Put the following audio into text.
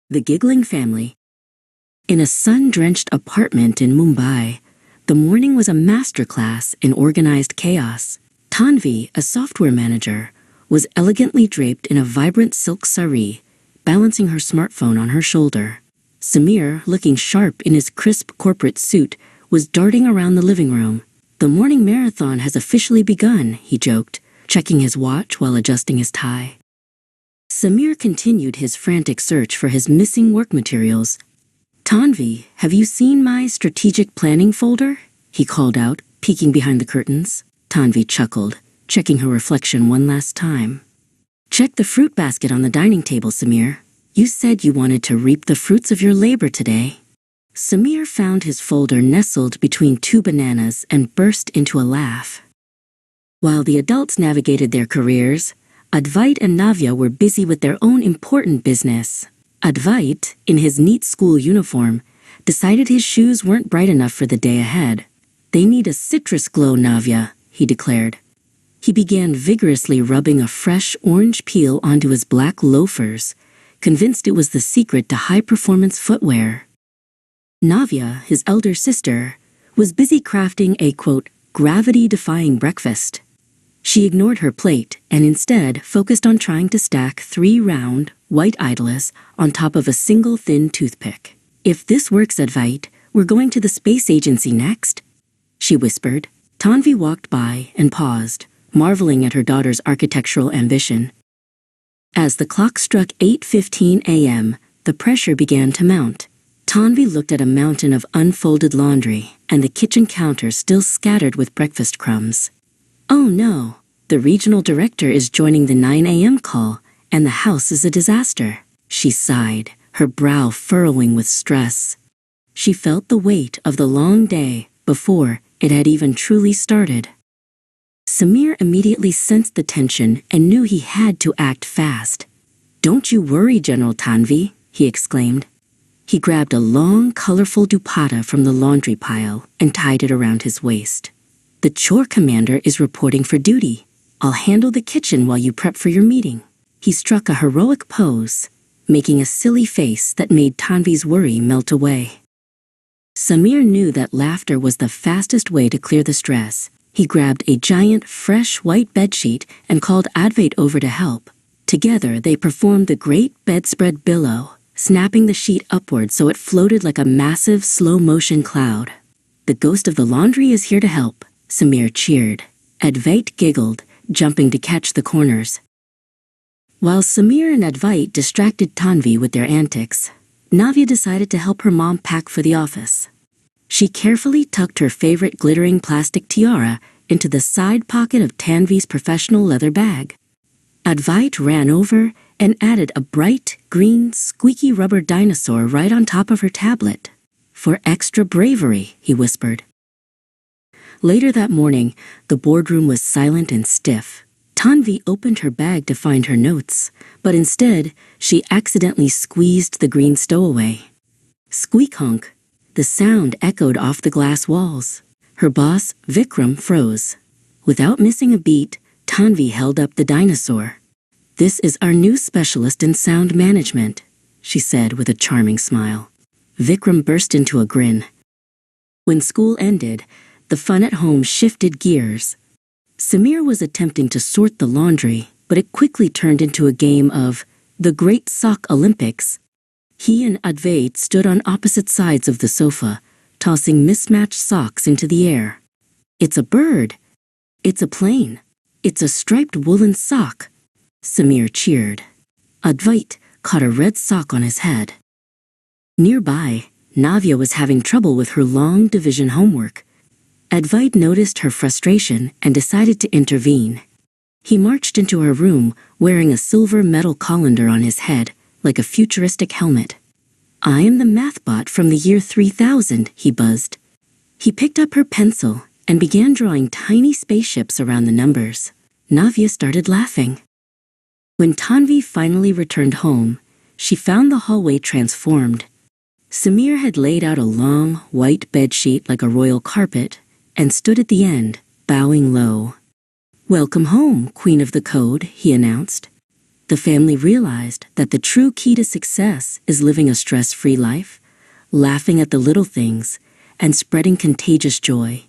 The Giggling Family. In a sun-drenched apartment in Mumbai, the morning was a masterclass in organized chaos. Tanvi, a software manager, was elegantly draped in a vibrant silk sari, balancing her smartphone on her shoulder. Samir, looking sharp in his crisp corporate suit, was darting around the living room. "The morning marathon has officially begun," he joked, checking his watch while adjusting his tie. Samir continued his frantic search for his missing work materials. "Tanvi, have you seen my strategic planning folder?" he called out, peeking behind the curtains. Tanvi chuckled, checking her reflection one last time. "Check the fruit basket on the dining table, Samir. You said you wanted to reap the fruits of your labor today." Samir found his folder nestled between two bananas and burst into a laugh. While the adults navigated their careers, Advait and Navya were busy with their own important business. Advait, in his neat school uniform, decided his shoes weren't bright enough for the day ahead. "They need a citrus glow, Navya," he declared. He began vigorously rubbing a fresh orange peel onto his black loafers, convinced it was the secret to high-performance footwear. Navya, his elder sister, was busy crafting a, quote, gravity-defying breakfast. She ignored her plate and instead focused on trying to stack 3 round, white idols on top of a single thin toothpick. "If this works, Advait, we're going to the space agency next," she whispered. Tanvi walked by and paused, marveling at her daughter's architectural ambition. As the clock struck 8:15 a.m., the pressure began to mount. Tanvi looked at a mountain of unfolded laundry and the kitchen counter still scattered with breakfast crumbs. "Oh no, the regional director is joining the 9 a.m. call, and the house is a disaster," she sighed, her brow furrowing with stress. She felt the weight of the long day before it had even truly started. Samir immediately sensed the tension and knew he had to act fast. "Don't you worry, General Tanvi," he exclaimed. He grabbed a long, colorful dupatta from the laundry pile and tied it around his waist. "The chore commander is reporting for duty. I'll handle the kitchen while you prep for your meeting." He struck a heroic pose, making a silly face that made Tanvi's worry melt away. Samir knew that laughter was the fastest way to clear the stress. He grabbed a giant, fresh white bedsheet and called Advait over to help. Together, they performed the great bedspread billow, snapping the sheet upward so it floated like a massive, slow-motion cloud. "The ghost of the laundry is here to help," Samir cheered. Advait giggled, jumping to catch the corners. While Samir and Advait distracted Tanvi with their antics, Navya decided to help her mom pack for the office. She carefully tucked her favorite glittering plastic tiara into the side pocket of Tanvi's professional leather bag. Advait ran over and added a bright, green, squeaky rubber dinosaur right on top of her tablet. "For extra bravery," he whispered. Later that morning, the boardroom was silent and stiff. Tanvi opened her bag to find her notes, but instead, she accidentally squeezed the green stowaway. Squeak-honk. The sound echoed off the glass walls. Her boss, Vikram, froze. Without missing a beat, Tanvi held up the dinosaur. "This is our new specialist in sound management," she said with a charming smile. Vikram burst into a grin. When school ended, the fun at home shifted gears. Samir was attempting to sort the laundry, but it quickly turned into a game of the Great Sock Olympics. He and Advait stood on opposite sides of the sofa, tossing mismatched socks into the air. "It's a bird. It's a plane. It's a striped woolen sock," Samir cheered. Advait caught a red sock on his head. Nearby, Navya was having trouble with her long division homework. Advait noticed her frustration and decided to intervene. He marched into her room wearing a silver metal colander on his head, like a futuristic helmet. "I am the mathbot from the year 3000, he buzzed. He picked up her pencil and began drawing tiny spaceships around the numbers. Navya started laughing. When Tanvi finally returned home, she found the hallway transformed. Samir had laid out a long, white bedsheet like a royal carpet and stood at the end, bowing low. "Welcome home, Queen of the Code," he announced. The family realized that the true key to success is living a stress-free life, laughing at the little things, and spreading contagious joy.